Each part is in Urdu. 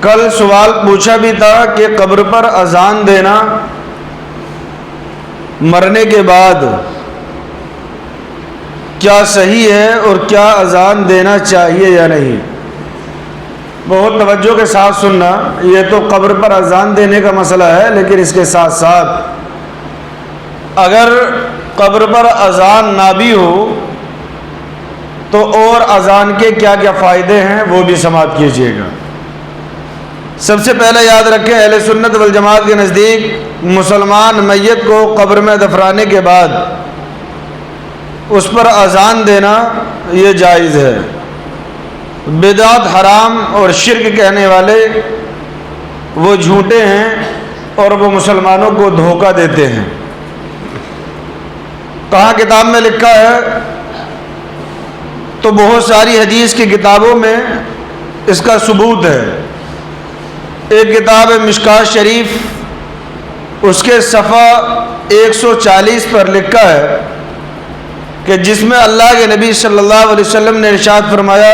کل سوال پوچھا بھی تھا کہ قبر پر اذان دینا مرنے کے بعد کیا صحیح ہے اور کیا اذان دینا چاہیے یا نہیں؟ بہت توجہ کے ساتھ سننا، یہ تو قبر پر اذان دینے کا مسئلہ ہے، لیکن اس کے ساتھ ساتھ اگر قبر پر اذان نہ بھی ہو تو اور اذان کے کیا کیا فائدے ہیں وہ بھی سماعت کیجیے گا۔ سب سے پہلے یاد رکھیں، اہل سنت والجماعت کے نزدیک مسلمان میت کو قبر میں دفنانے کے بعد اس پر اذان دینا یہ جائز ہے۔ بدعت، حرام اور شرک کہنے والے وہ جھوٹے ہیں اور وہ مسلمانوں کو دھوکہ دیتے ہیں۔ کہاں کتاب میں لکھا ہے؟ تو بہت ساری حدیث کی کتابوں میں اس کا ثبوت ہے۔ ایک کتاب ہے مشکوٰۃ شریف، اس کے صفحہ 140 پر لکھا ہے کہ جس میں اللہ کے نبی صلی اللہ علیہ وسلم نے ارشاد فرمایا،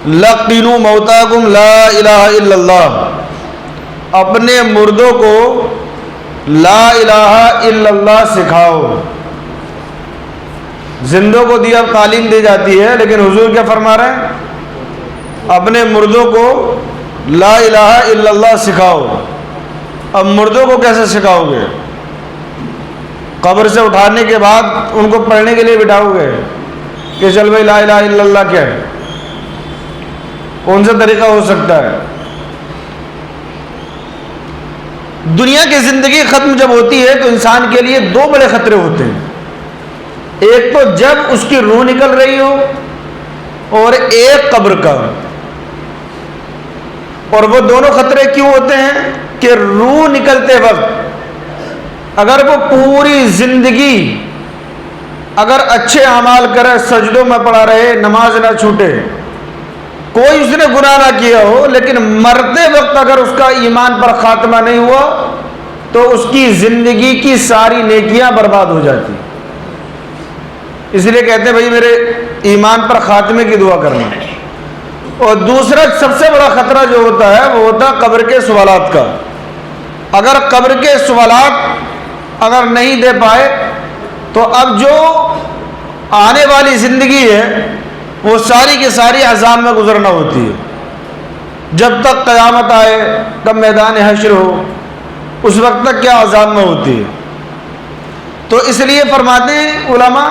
لقنوا موتاکم لا الہ الا اللہ، اپنے مردوں کو لا الہ الا اللہ سکھاؤ۔ زندوں کو دی اب تعلیم دی جاتی ہے، لیکن حضور کیا فرما رہے ہیں؟ اپنے مردوں کو لا الہ الا اللہ سکھاؤ۔ اب مردوں کو کیسے سکھاؤ گے؟ قبر سے اٹھانے کے بعد ان کو پڑھنے کے لیے بٹھاؤ گے کہ چل بھائی لا الہ الا اللہ کیا ہے؟ کون سا طریقہ ہو سکتا ہے؟ دنیا کی زندگی ختم جب ہوتی ہے تو انسان کے لیے دو بڑے خطرے ہوتے ہیں۔ ایک تو جب اس کی روح نکل رہی ہو، اور ایک قبر کا۔ اور وہ دونوں خطرے کیوں ہوتے ہیں کہ روح نکلتے وقت اگر وہ پوری زندگی اگر اچھے اعمال کرے، سجدوں میں پڑا رہے، نماز نہ چھوٹے، کوئی اس نے گناہ نہ کیا ہو، لیکن مرتے وقت اگر اس کا ایمان پر خاتمہ نہیں ہوا تو اس کی زندگی کی ساری نیکیاں برباد ہو جاتی۔ اس لیے کہتے ہیں بھائی میرے ایمان پر خاتمے کی دعا کرنا۔ اور دوسرا سب سے بڑا خطرہ جو ہوتا ہے وہ ہوتا ہے قبر کے سوالات کا۔ اگر قبر کے سوالات اگر نہیں دے پائے تو اب جو آنے والی زندگی ہے وہ ساری کی ساری عذاب میں گزرنا ہوتی ہے۔ جب تک قیامت آئے، کب میدان حشر ہو، اس وقت تک کیا عذاب میں ہوتی ہے۔ تو اس لیے فرماتے ہیں علماء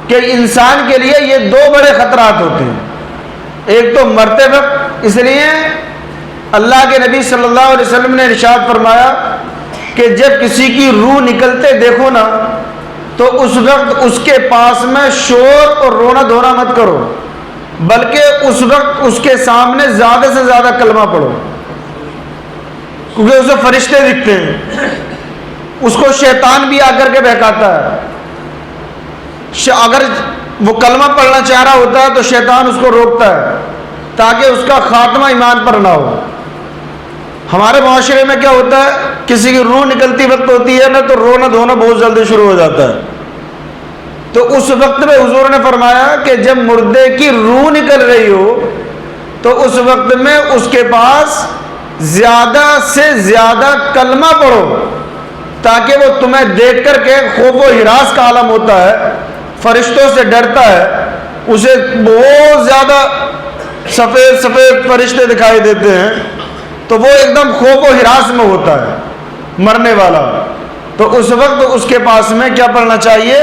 کہ انسان کے لیے یہ دو بڑے خطرات ہوتے ہیں۔ ایک تو مرتے وقت، اس لیے اللہ کے نبی صلی اللہ علیہ وسلم نے ارشاد فرمایا کہ جب کسی کی روح نکلتے دیکھو نا تو اس وقت اس کے پاس میں شور اور رونا دھونا مت کرو، بلکہ اس وقت اس کے سامنے زیادہ سے زیادہ کلمہ پڑھو، کیونکہ اسے فرشتے دکھتے ہیں۔ اس کو شیطان بھی آ کر کے بہکاتا ہے۔ اگر وہ کلمہ پڑھنا چاہ رہا ہوتا ہے تو شیطان اس کو روکتا ہے تاکہ اس کا خاتمہ ایمان پر نہ ہو۔ ہمارے معاشرے میں کیا ہوتا ہے، کسی کی روح نکلتی وقت ہوتی ہے نا تو رونا دھونا بہت جلدی شروع ہو جاتا ہے۔ تو اس وقت میں حضور نے فرمایا کہ جب مردے کی روح نکل رہی ہو تو اس وقت میں اس کے پاس زیادہ سے زیادہ کلمہ پڑھو، تاکہ وہ تمہیں دیکھ کر کے خوف و ہراس کا عالم ہوتا ہے، فرشتوں سے ڈرتا ہے، اسے بہت زیادہ سفید سفید فرشتے دکھائی دیتے ہیں، تو وہ ایک دم خوف و ہراس میں ہوتا ہے مرنے والا۔ تو اس وقت اس کے پاس میں کیا پڑھنا چاہیے؟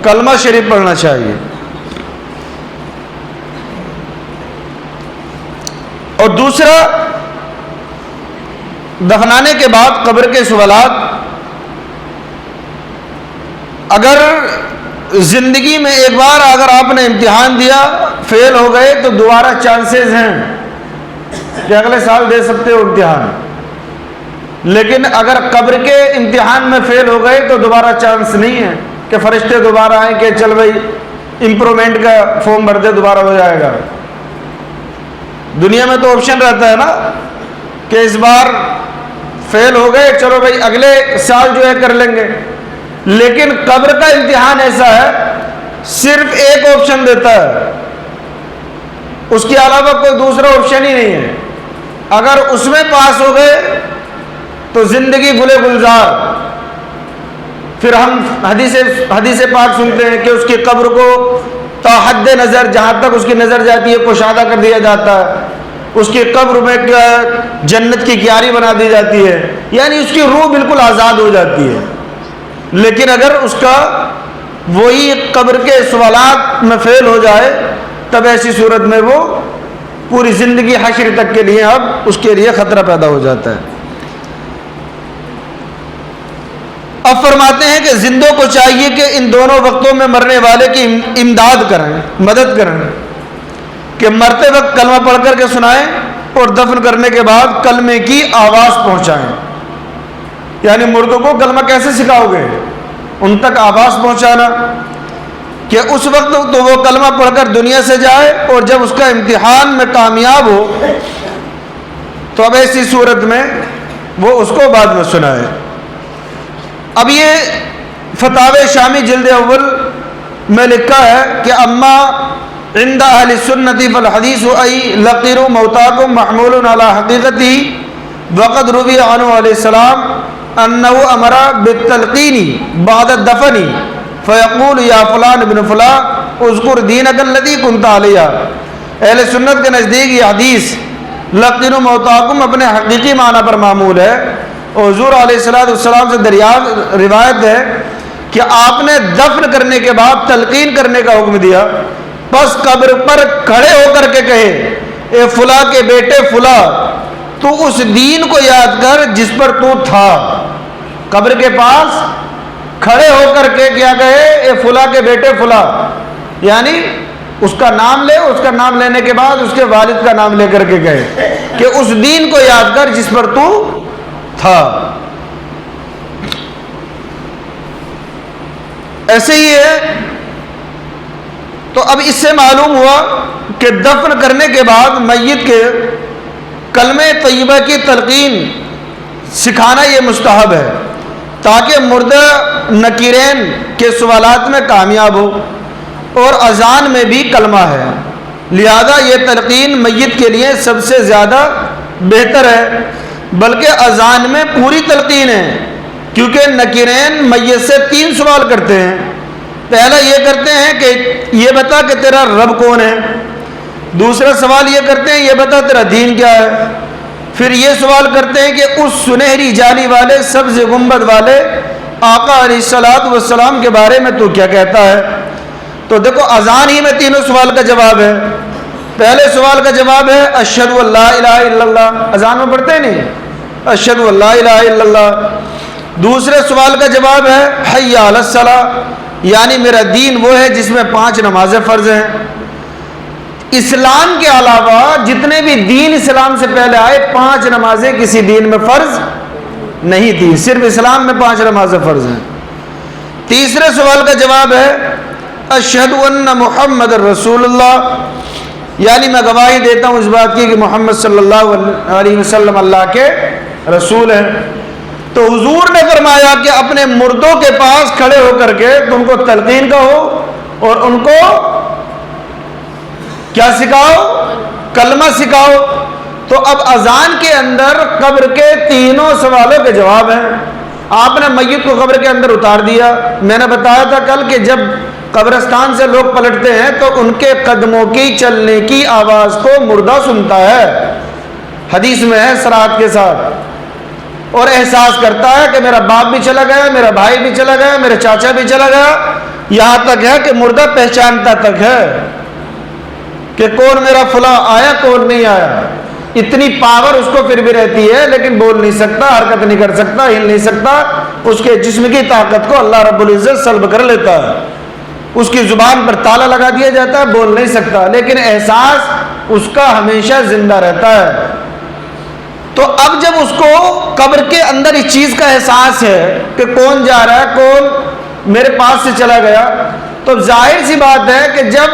کلمہ شریف پڑھنا چاہیے۔ اور دوسرا، دفنانے کے بعد قبر کے سوالات، اگر زندگی میں ایک بار اگر آپ نے امتحان دیا، فیل ہو گئے تو دوبارہ چانسز ہیں کہ اگلے سال دے سکتے ہو امتحان، لیکن اگر قبر کے امتحان میں فیل ہو گئے تو دوبارہ چانس نہیں ہے کہ فرشتے دوبارہ آئیں کہ چل بھائی امپرومنٹ کا فارم بھر دے، دوبارہ ہو جائے گا۔ دنیا میں تو آپشن رہتا ہے نا کہ اس بار فیل ہو گئے، چلو بھائی اگلے سال جو ہے کر لیں گے، لیکن قبر کا امتحان ایسا ہے صرف ایک آپشن دیتا ہے، اس کے علاوہ کوئی دوسرا آپشن ہی نہیں ہے اگر اس میں پاس ہو گئے تو زندگی گلے گلزار. پھر ہم حدیث پاک سنتے ہیں کہ اس کی قبر کو تا حد نظر، جہاں تک اس کی نظر جاتی ہے، کشادہ کر دیا جاتا ہے. اس کی قبر میں جنت کی کیاری بنا دی جاتی ہے، یعنی اس کی روح بالکل آزاد ہو جاتی ہے. لیکن اگر اس کا وہی قبر کے سوالات میں فیل ہو جائے تب ایسی صورت میں وہ پوری زندگی حشر تک کے لیے اب اس کے لیے خطرہ پیدا ہو جاتا ہے. اب فرماتے ہیں کہ زندوں کو چاہیے کہ ان دونوں وقتوں میں مرنے والے کی امداد کریں، مدد کریں، کہ مرتے وقت کلمہ پڑھ کر کے سنائیں اور دفن کرنے کے بعد کلمے کی آواز پہنچائیں. یعنی مردوں کو کلمہ کیسے سکھاؤ گے؟ ان تک آواز پہنچانا کہ اس وقت تو وہ کلمہ پڑھ کر دنیا سے جائے، اور جب اس کا امتحان میں کامیاب ہو تو اب ایسی صورت میں وہ اس کو بعد میں سنائے. اب یہ فتاوی شامی جلد اول میں لکھا ہے کہ اما عند اہل السنت فالحدیث ای لقروا موتاکم محمول علی حقیقتی وقد روی عنہ علیہ السلام انه امر بالتلقین بعد الدفن فیقول یا فلان ابن فلان اذکر دینک الذی کنت علیہ. اہل سنت کے نزدیک یہ حدیث لقنوا موتاکم اپنے حقیقی معنی پر معمول ہے. حضور علیہ السلام سے دریافت روایت ہے کہ آپ نے دفن کرنے کے بعد تلقین کرنے کا حکم دیا، بس قبر پر کھڑے ہو کر کے کہے اے فلاں کے بیٹے فلاں، تو اس دین کو یاد کر جس پر تو تھا. قبر کے پاس کھڑے ہو کر کے کیا کہے؟ اے فلاں کے بیٹے فلاں، یعنی اس کا نام لے. اس کا نام لینے کے بعد اس کے والد کا نام لے کر کے کہے کہ اس دین کو یاد کر جس پر تو تھا. ایسے ہی ہے. تو اب اس سے معلوم ہوا کہ دفن کرنے کے بعد میت کے کلمہ طیبہ کی تلقین سکھانا یہ مستحب ہے تاکہ مردہ نکیرین کے سوالات میں کامیاب ہو، اور اذان میں بھی کلمہ ہے، لہذا یہ تلقین میت کے لیے سب سے زیادہ بہتر ہے. بلکہ اذان میں پوری تلقین ہے، کیونکہ نکیرین میت سے 3 سوال کرتے ہیں. پہلا یہ کرتے ہیں کہ یہ بتا کہ تیرا رب کون ہے. دوسرا سوال یہ کرتے ہیں یہ بتا تیرا دین کیا ہے. پھر یہ سوال کرتے ہیں کہ اس سنہری جالی والے سبز گنبد والے آقا علیہ الصلوۃ والسلام کے بارے میں تو کیا کہتا ہے. تو دیکھو اذان ہی میں تینوں سوال کا جواب ہے. پہلے سوال کا جواب ہے اشہد ان لا الہ الا اللہ، اذان میں پڑھتے نہیں اشہد ان لا الہ الا اللہ. دوسرے سوال کا جواب ہے حی علی الصلاۃ، یعنی میرا دین وہ ہے جس میں 5 نمازیں فرض ہیں. اسلام کے علاوہ جتنے بھی دین اسلام سے پہلے آئے 5 نمازیں کسی دین میں فرض نہیں تھی، صرف اسلام میں 5 نمازیں فرض ہیں. تیسرے سوال کا جواب ہے اشہد ان محمد رسول اللہ، یعنی میں گواہی دیتا ہوں اس بات کی کہ محمد صلی اللہ علیہ وسلم اللہ کے رسول ہیں. تو حضور نے فرمایا کہ اپنے مردوں کے پاس کھڑے ہو کر کے تم کو تلقین کہو اور ان کو کیا سکھاؤ؟ کلمہ سکھاؤ. تو اب اذان کے اندر قبر کے تینوں سوالوں کے جواب ہیں. آپ نے میت کو قبر کے اندر اتار دیا. میں نے بتایا تھا کل کہ جب قبرستان سے لوگ پلٹتے ہیں تو ان کے قدموں کی چلنے کی آواز کو مردہ سنتا ہے، حدیث میں ہے صراحت کے ساتھ، اور احساس کرتا ہے کہ میرا باپ بھی چلا گیا، میرا بھائی بھی چلا گیا، میرا چاچا بھی چلا گیا. یہاں تک ہے کہ مردہ پہچانتا تک ہے کہ کون میرا فلاں آیا کون نہیں آیا. اتنی پاور اس کو پھر بھی رہتی ہے، لیکن بول نہیں سکتا، حرکت نہیں کر سکتا، ہل نہیں سکتا. اس کے جسم کی طاقت کو اللہ رب العزت سلب کر لیتا ہے. اس کی زبان پر تالا لگا دیا جاتا ہے، بول نہیں سکتا، لیکن احساس اس کا ہمیشہ زندہ رہتا ہے. تو اب جب اس کو قبر کے اندر اس چیز کا احساس ہے کہ کون جا رہا ہے، کون میرے پاس سے چلا گیا، تو ظاہر سی بات ہے کہ جب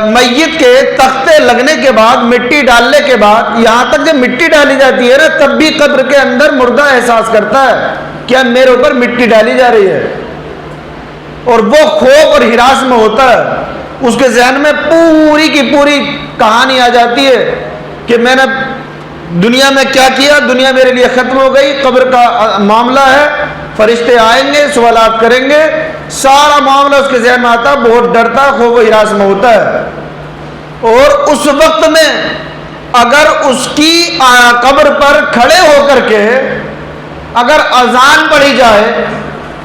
میت کے تختے لگنے کے بعد، مٹی ڈالنے کے بعد، یہاں تک جب مٹی ڈالی جاتی ہے نا، تب بھی قبر کے اندر مردہ احساس کرتا ہے کہ میرے اوپر مٹی ڈالی جا رہی ہے، اور وہ خوف اور ہراس میں ہوتا ہے. اس کے ذہن میں پوری کی پوری کہانی آ جاتی ہے کہ میں نے دنیا میں کیا کیا، دنیا میرے لیے ختم ہو گئی، قبر کا معاملہ ہے، فرشتے آئیں گے، سوالات کریں گے، سارا معاملہ اس کے ذہن میں آتا، بہت ڈرتا، خوف و ہراس میں ہوتا ہے۔ اور اس وقت میں اگر اس کی قبر پر کھڑے ہو کر کے اگر اذان پڑھی جائے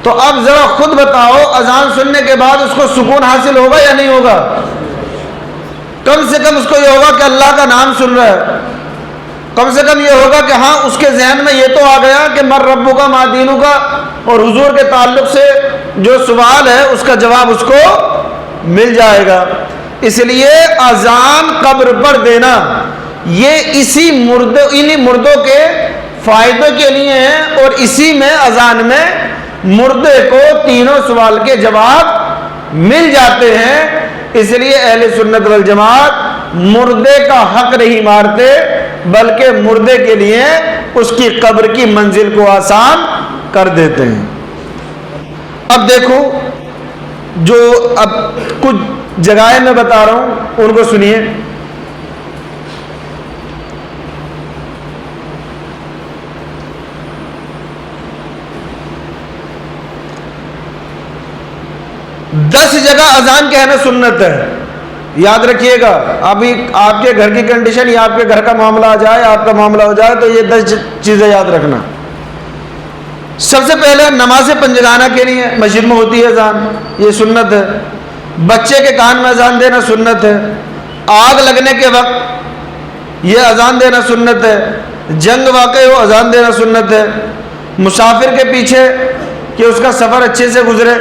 تو اب ذرا خود بتاؤ، اذان سننے کے بعد اس کو سکون حاصل ہوگا یا نہیں ہوگا؟ کم سے کم اس کو یہ ہوگا کہ اللہ کا نام سن رہا ہے، کم سے کم یہ ہوگا کہ ہاں اس کے ذہن میں یہ تو آ گیا کہ مر ربو کا ما دینو کا، اور حضور کے تعلق سے جو سوال ہے اس کا جواب اس کو مل جائے گا۔ اس لیے اذان قبر پر دینا یہ انہی مردوں کے فائدوں کے لیے ہے، اور اسی میں اذان میں مردے کو تینوں سوال کے جواب مل جاتے ہیں۔ اس لیے اہل سنت والجماعت مردے کا حق نہیں مارتے، بلکہ مردے کے لیے اس کی قبر کی منزل کو آسان کر دیتے ہیں۔ اب دیکھو، جو اب کچھ جگہیں میں بتا رہا ہوں ان کو سنیے۔ دس جگہ اذان کہنا سنت ہے، یاد رکھیے گا۔ ابھی آپ کے گھر کی کنڈیشن یا آپ کے گھر کا معاملہ آ جائے، آپ کا معاملہ ہو جائے تو یہ 10 چیزیں یاد رکھنا۔ سب سے پہلے نماز پنجگانہ کے لیے مسجد میں ہوتی ہے اذان، یہ سنت ہے۔ بچے کے کان میں اذان دینا سنت ہے۔ آگ لگنے کے وقت یہ اذان دینا سنت ہے۔ جنگ واقع ہو اذان دینا سنت ہے۔ مسافر کے پیچھے کہ اس کا سفر اچھے سے گزرے،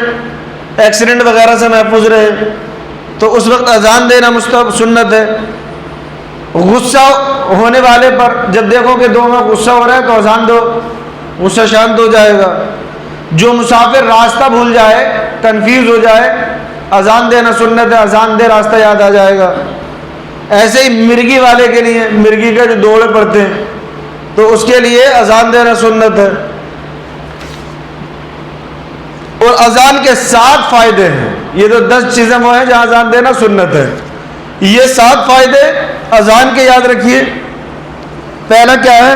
ایکسیڈنٹ وغیرہ سے محفوظ رہے، تو اس وقت اذان دینا مستحب سنت ہے۔ غصہ ہونے والے پر جب دیکھو کہ دو میں غصہ ہو رہا ہے تو اذان دو، غصہ شانت ہو جائے گا۔ جو مسافر راستہ بھول جائے، کنفیوز ہو جائے، اذان دینا سنت ہے، اذان دے راستہ یاد آ جائے گا۔ ایسے ہی مرغی والے کے لیے، مرغی کے جو دوڑے پڑتے ہیں تو اس کے لیے اذان دینا سنت ہے۔ اور اذان کے 7 فائدے ہیں، یہ تو 10 چیزیں وہ ہیں جہاں اذان دینا سنت ہے۔ یہ 7 فائدے اذان کے یاد رکھیے۔ پہلا کیا ہے؟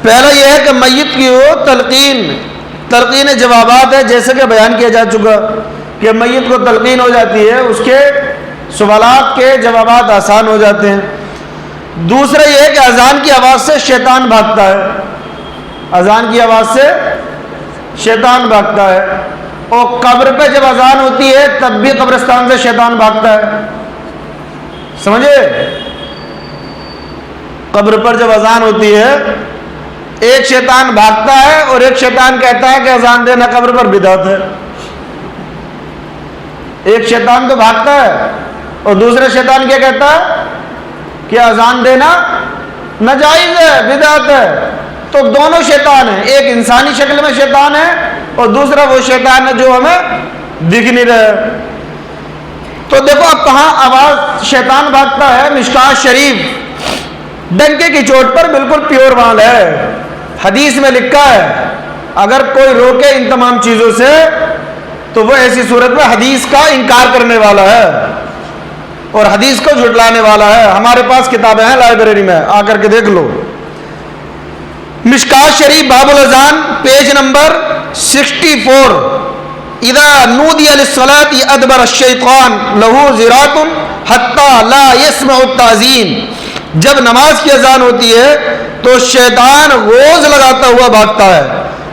پہلا یہ ہے کہ میت کی ہو تلقین جوابات ہے، جیسے کہ بیان کیا جا چکا کہ میت کو تلقین ہو جاتی ہے، اس کے سوالات کے جوابات آسان ہو جاتے ہیں۔ دوسرا یہ ہے کہ اذان کی آواز سے شیطان بھاگتا ہے، اذان کی آواز سے شیطان بھاگتا ہے۔ اور قبر پہ جب اذان ہوتی ہے تب بھی قبرستان سے شیطان بھاگتا ہے، سمجھے؟ قبر پر جب اذان ہوتی ہے ایک شیطان بھاگتا ہے اور ایک شیطان کہتا ہے کہ اذان دینا قبر پر بدعت ہے۔ ایک شیطان تو بھاگتا ہے اور دوسرا شیطان کیا کہتا ہے کہ اذان دینا ناجائز ہے، بدعت ہے۔ تو دونوں شیطان ہیں، ایک انسانی شکل میں شیطان ہے اور دوسرا وہ شیطان ہے جو ہمیں دکھ نہیں رہا ہے۔ تو دیکھو اب کہاں آواز شیطان بھاگتا ہے؟ مشکات شریف ڈنکے کی چوٹ پر بالکل پیور مال ہے، حدیث میں لکھا ہے اگر کوئی روکے ان تمام چیزوں سے تو وہ ایسی صورت میں حدیث کا انکار کرنے والا ہے اور حدیث کو جھٹلانے والا ہے۔ ہمارے پاس کتابیں ہیں لائبریری میں، آ کر کے دیکھ لو۔ مشکات شریف باب الاذان پیج نمبر 64، اذا نودی للصلاة ادبر الشیطان لہو ذرات حتی لا یسمع التعظیم، جب نماز کی اذان ہوتی ہے تو شیطان غوز لگاتا ہوا بھاگتا ہے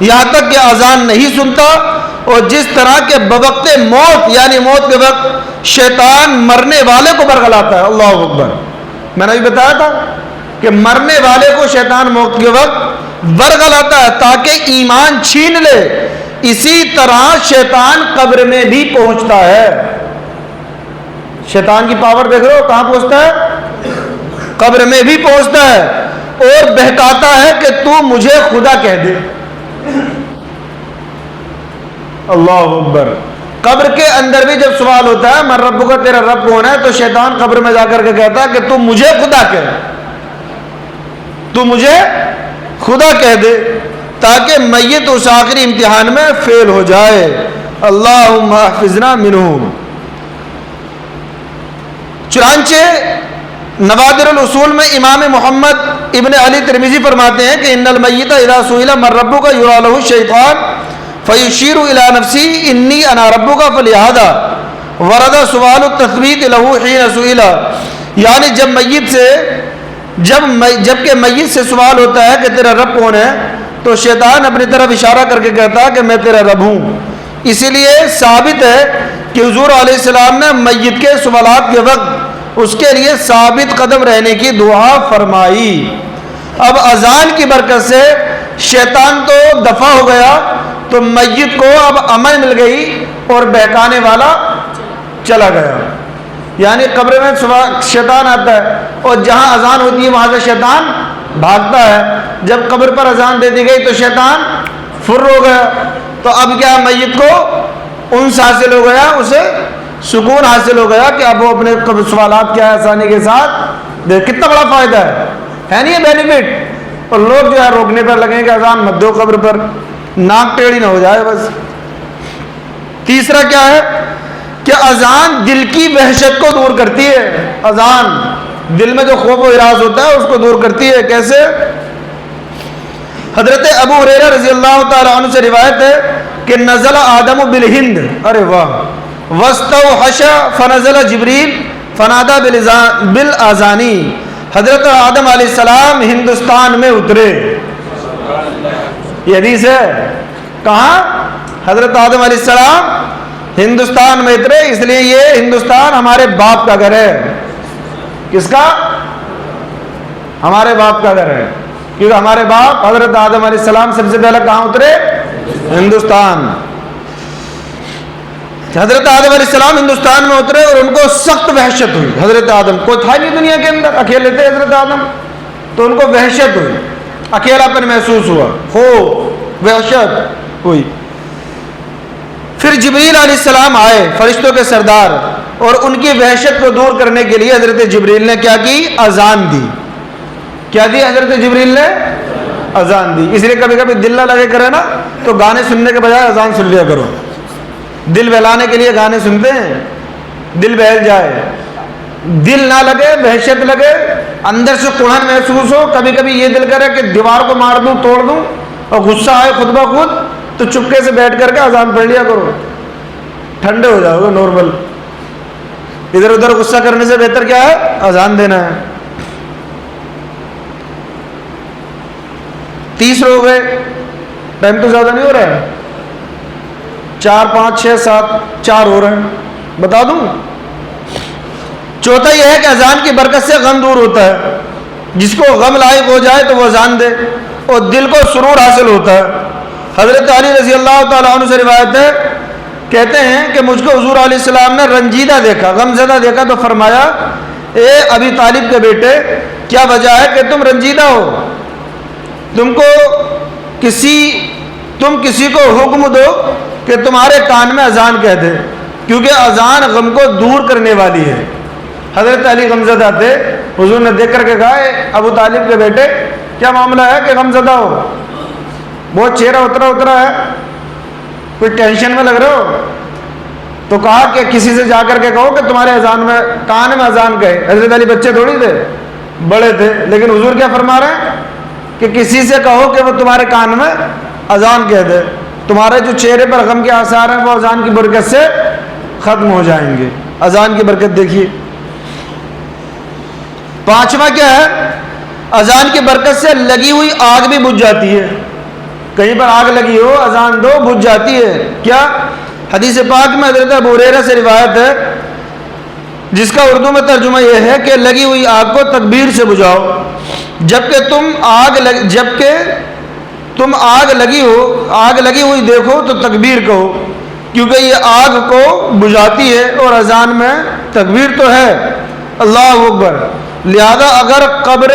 یہاں تک کہ اذان نہیں سنتا، اور جس طرح کے بوقت موت یعنی موت کے وقت شیطان مرنے والے کو برگلاتا ہے۔ اللہ اکبر، میں نے بھی بتایا تھا کہ مرنے والے کو شیطان موت کے وقت برگلاتا ہے تاکہ ایمان چھین لے، اسی طرح شیطان قبر میں بھی پہنچتا ہے۔ شیطان کی پاور دیکھ رہے ہو کہاں پہنچتا ہے؟ قبر میں بھی پہنچتا ہے اور بہکاتا ہے کہ تو مجھے خدا کہہ دے۔ اللہ اکبر۔ قبر کے اندر بھی جب سوال ہوتا ہے من رب کا، تیرا رب کون ہے، تو شیطان قبر میں جا کر کے کہتا ہے کہ تو مجھے خدا کہہ، تو مجھے خدا کہہ دے، تاکہ میت اس آخری امتحان میں فیل ہو جائے۔ اللہم احفظنا منہم۔ چنانچہ نوادر الاصول میں امام محمد ابن علی ترمذی فرماتے ہیں کہ ان المیت اذا سئل من ربک یرا له الشیطان فیشیر الی نفسی انی انا ربک فلہذا ورد سوال التثبیت له حین سئل، یعنی جب کہ میت سے سوال ہوتا ہے کہ تیرا رب کون ہے تو شیطان اپنی طرف اشارہ کر کے کہتا ہے کہ میں تیرا رب ہوں۔ اسی لیے ثابت ہے کہ حضور علیہ السلام نے میت کے سوالات کے وقت اس کے لیے ثابت قدم رہنے کی دعا فرمائی۔ اب اذان کی برکت سے شیطان تو دفع ہو گیا، تو میت کو اب امن مل گئی اور بہکانے والا چلا گیا۔ یعنی قبر میں شیطان آتا ہے اور جہاں اذان ہوتی ہے وہاں سے شیطان بھاگتا ہے، جب قبر پر اذان دے دی گئی تو شیطان فر ہو گیا۔ تو اب کیا میت کو انس حاصل ہو گیا، اسے سکون حاصل ہو گیا کہ اب وہ اپنے سوالات کیا ہے آسانی کے ساتھ دیکھ۔ کتنا بڑا فائدہ ہے نہیں یہ بینیفٹ؟ اور لوگ جو ہے روکنے پر لگیں کہ اذان مت دو قبر پر، ناک ٹیڑھی نہ ہو جائے بس۔ تیسرا کیا ہے کہ اذان دل کی وحشت کو دور کرتی ہے۔ اذان دل میں جو خوف و ہراس ہوتا ہے اس کو دور کرتی ہے۔ کیسے؟ حضرت ابو ہریرہ رضی اللہ تعالی عنہ سے روایت ہے کہ نزل آدم بالہند، ارے واہ، واستوحش فنزل جبریل فنادى بالاذانی، حضرت آدم علیہ السلام ہندوستان میں اترے۔ یہ حدیث ہے، کہاں؟ حضرت آدم علیہ السلام ہندوستان میں اترے، اس لیے یہ ہندوستان ہمارے باپ کا گھر ہے۔ کس کا؟ ہمارے باپ کا گھر ہے، کیونکہ ہمارے باپ حضرت آدم علیہ السلام سب سے پہلے کہاں اترے؟ ہندوستان۔ حضرت آدم علیہ السلام ہندوستان میں اترے اور ان کو سخت وحشت ہوئی۔ حضرت آدم کوئی تھا نہیں دنیا کے اندر، اکیلے تھے حضرت آدم، تو ان کو وحشت ہوئی، اکیلاپن محسوس ہوا، خوف وحشت ہوئی۔ پھر جبریل علیہ السلام آئے، فرشتوں کے سردار، اور ان کی وحشت کو دور کرنے کے لیے حضرت جبریل نے کیا کی؟ اذان دی۔ کیا دی حضرت جبریل نے؟ اذان دی۔ اس لیے کبھی کبھی دل نہ لگے کرے نا تو گانے سننے کے بجائے اذان سن لیا کرو۔ دل بہلانے کے لیے گانے سنتے ہیں، دل بہل جائے، دل نہ لگے، وحشت لگے، اندر سے کڑھن محسوس ہو، کبھی کبھی یہ دل کرے کہ دیوار کو مار دوں، توڑ دوں، اور غصہ آئے خود بخود، تو چپکے سے بیٹھ کر کے اذان پڑھ لیا کرو، ٹھنڈے ہو جاؤ گے۔ نارمل ادھر ادھر غصہ کرنے سے بہتر کیا ہے؟ اذان دینا ہے۔ 30 ہو گئے، ٹائم تو زیادہ نہیں ہو رہا ہے، 4 5 6 7 4 ہو رہے ہیں، بتا دوں۔ چوتھا یہ ہے کہ اذان کی برکت سے غم دور ہوتا ہے۔ جس کو غم لاحق ہو جائے تو وہ اذان دے اور دل کو سرور حاصل ہوتا ہے۔ حضرت علی رضی اللہ تعالیٰ عنہ سے روایت ہے، کہتے ہیں کہ مجھ کو حضور علیہ السلام نے رنجیدہ دیکھا، غم زدہ دیکھا، تو فرمایا اے ابی طالب کے بیٹے، کیا وجہ ہے کہ تم رنجیدہ ہو؟ تم کسی کو حکم دو کہ تمہارے کان میں اذان کہہ دے، کیونکہ اذان غم کو دور کرنے والی ہے۔ حضرت علی غمزدہ تھے، حضور نے دیکھ کر کے کہا اے ابو طالب کے بیٹے، کیا معاملہ ہے کہ غمزدہ ہو؟ بہت چہرہ اترا ہے، کوئی ٹینشن میں لگ رہے ہو؟ تو کہا کہ کسی سے جا کر کے کہو کہ تمہارے اذان میں کان میں اذان کہے۔ حضرت علی بچے تھوڑی تھے، بڑے تھے، لیکن حضور کیا فرما رہے ہیں کہ کسی سے کہو کہ وہ تمہارے کان میں اذان کہہ دے، تمہارے جو چہرے پر غم کے آثار ہیں وہ اذان کی برکت سے ختم ہو جائیں گے۔ اذان کی برکت دیکھیے۔ پانچواں کیا ہے؟ اذان کی برکت سے لگی ہوئی آگ بھی بجھ جاتی ہے۔ کہیں پر آگ لگی ہو، اذان دو، بجھ جاتی ہے۔ کیا؟ حدیث پاک میں حضرت ابو ہریرہ سے روایت ہے، جس کا اردو میں ترجمہ یہ ہے کہ لگی ہوئی آگ کو تکبیر سے بجھاؤ، جبکہ تم آگ لگی ہوئی دیکھو تو تکبیر کہو، کیونکہ یہ آگ کو بجھاتی ہے اور اذان میں تکبیر تو ہے، اللہ اکبر۔ لہذا اگر قبر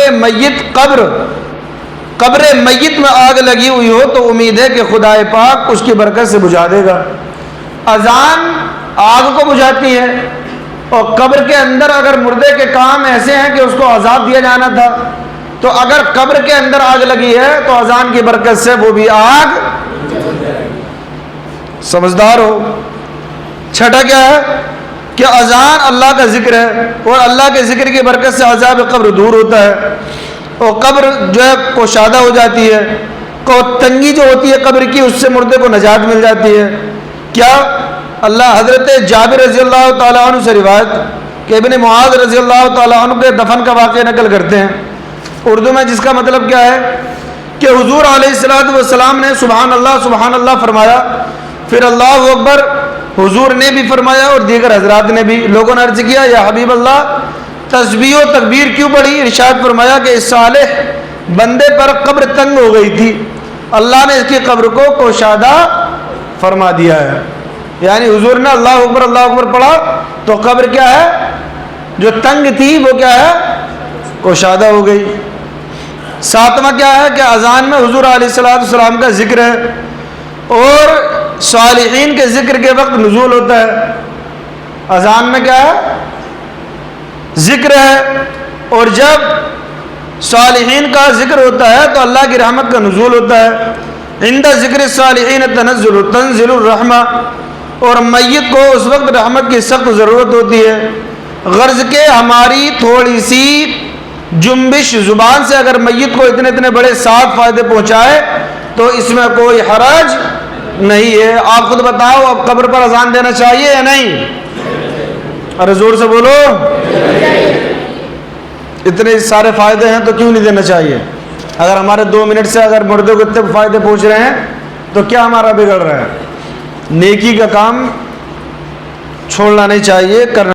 میت میں آگ لگی ہوئی ہو تو امید ہے کہ خدا پاک اس کی برکت سے بجھا دے گا۔ اذان آگ کو بجھاتی ہے، اور قبر کے اندر اگر مردے کے کام ایسے ہیں کہ اس کو عذاب دیا جانا تھا، تو اگر قبر کے اندر آگ لگی ہے تو اذان کی برکت سے وہ بھی آگ، سمجھدار ہو۔ چھٹا کیا ہے؟ کہ اذان اللہ کا ذکر ہے، اور اللہ کے ذکر کی برکت سے عذاب قبر دور ہوتا ہے، اور قبر جو ہے کشادہ ہو جاتی ہے، اور تنگی جو ہوتی ہے قبر کی اس سے مردے کو نجات مل جاتی ہے۔ کیا اللہ حضرت جابر رضی اللہ تعالیٰ عنہ سے روایت کہ ابن معاذ رضی اللہ تعالیٰ عنہ کے دفن کا واقعہ نقل کرتے ہیں، اردو میں جس کا مطلب کیا ہے کہ حضور علیہ السلام نے سبحان اللہ فرمایا، پھر اللہ اکبر حضور نے بھی فرمایا اور دیگر حضرات نے بھی۔ لوگوں نے عرض کیا یا حبیب اللہ تسبیح و تکبیر کیوں پڑھی؟ ارشاد فرمایا کہ اس صالح بندے پر قبر تنگ ہو گئی تھی، اللہ نے اس کی قبر کو کوشادہ فرما دیا ہے۔ یعنی حضور نے اللہ اکبر پڑھا تو قبر کیا ہے جو تنگ تھی وہ کیا ہے کوشادہ ہو گئی۔ ساتواں کیا ہے کہ اذان میں حضور علیہ السلام کا ذکر ہے، اور صالحین کے ذکر کے وقت نزول ہوتا ہے۔ اذان میں کیا ہے ذکر ہے، اور جب صالحین کا ذکر ہوتا ہے تو اللہ کی رحمت کا نزول ہوتا ہے۔ عند ذکر الصالحین تنزل الرحمہ، اور میت کو اس وقت رحمت کی سخت ضرورت ہوتی ہے۔ غرض کہ ہماری تھوڑی سی جنبش زبان سے اگر میت کو اتنے بڑے صاف فائدے پہنچائے تو اس میں کوئی حرج نہیں ہے۔ آپ خود بتاؤ اب قبر پر اذان دینا چاہیے یا نہیں؟ ارے زور سے بولو، اتنے سارے فائدے ہیں تو کیوں نہیں دینا چاہیے؟ اگر ہمارے 2 منٹ سے اگر مردوں کو اتنے فائدے پہنچ رہے ہیں تو کیا ہمارا بگڑ رہا ہے؟ نیکی کا کام چھوڑنا نہیں چاہیے، کرنا